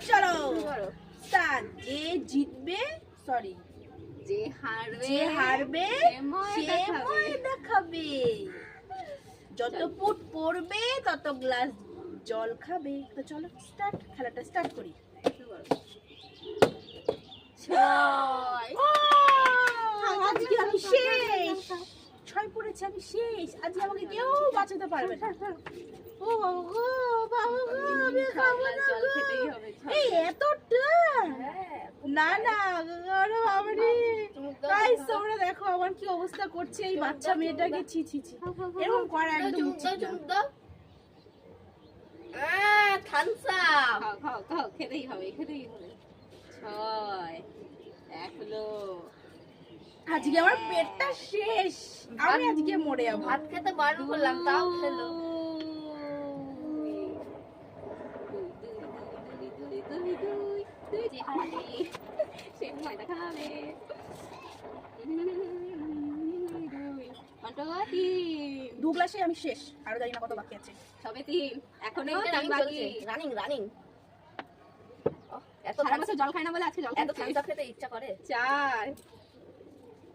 চলো স্টার্ট। যে জিতবে সরি যে হারবে সে সে ময়দা খাবে। যত পুট পড়বে তত গ্লাস জল খাবে। তো চলো স্টার্ট, খেলাটা স্টার্ট করি। আজকে আমি শেষ, 6 পড়েছে, আমি শেষ। আজকে আমাকে কেউ বাঁচাতে পারবে না। ও বাবা গো, আমি খাবো না গো। এই এতটা না না আরে বাবা রে। গাইস তোমরা দেখো আমার কি অবস্থা করছে এই বাচ্চা মেয়েটাকে। ছি ছি ছি, এরকম করা একদম উচিত না। খাও খেতেই হবে 6 এখনো আজকে আমার পেটটা শেষ, আমি আজকে মরে যাবো। ভাত খেতে বারণ করলাম তাও খেলো। সে ময়দা খাবে। দু গ্লাসে আমি শেষ, আরো জানি না কত বাকি আছে। সবে 3, এখনো রানিং রানিং। এত সারা বছর জল খায় না বলে আজকে জল এত ঠান্ডা খেতে ইচ্ছা করে। 4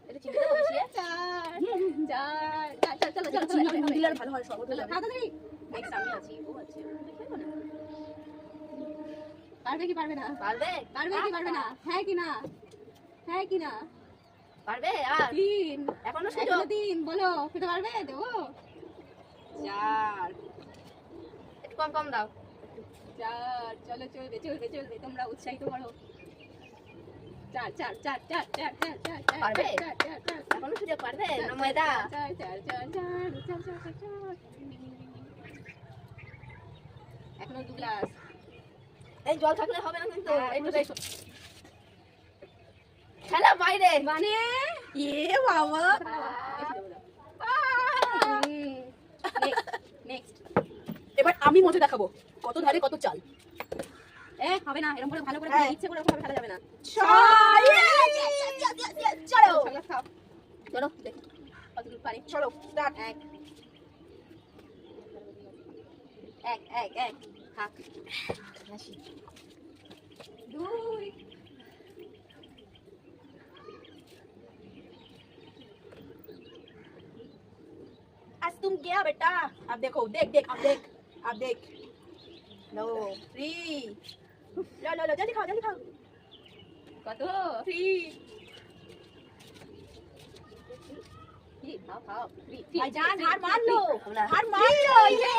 এটা চিনি দেবো বসিয়ে। 4 চলো চিনি দিলে আর ভালো হয়, শরবত হয়ে যাবে। তাড়াতাড়ি নেক্সট আমি আছি। ও আছে খেলবো না। পারবে কি পারবে না? পারবে কি পারবে না? হ্যাঁ কি না? পারবে আর 3 এখনো সুযোগ। সুযোগ। 3 বলো খেতে পারবে? দেবো 4 একটু কম কম দাও। 4 চলো চলবে তোমরা উৎসাহিত করো। 4 পারবে? এখনো সুযোগ। পারবে না ময়দা? এখনো 2 গ্লাস। এই জল থাকলে হবে না কিন্তু। একটু খেলা বাইরে মানে এ বাবা নেক্সট এবার আমি মজা দেখাবো, কত ধারে কত চাল। হবে না এরকম করে ভালো করে হ্যাঁ। ইচ্ছে করে ভাবে ফেলা যাবে না। চলো খাও চলো দেখি কতদূর পারি। চলো স্টার্ট। এক থাক 2 आज तुम गया बेटा। अब देखो, देख अब देख लो 3 लो जल्दी खाओ কত 3 খাও भाईजान हार मान लो আমরা ये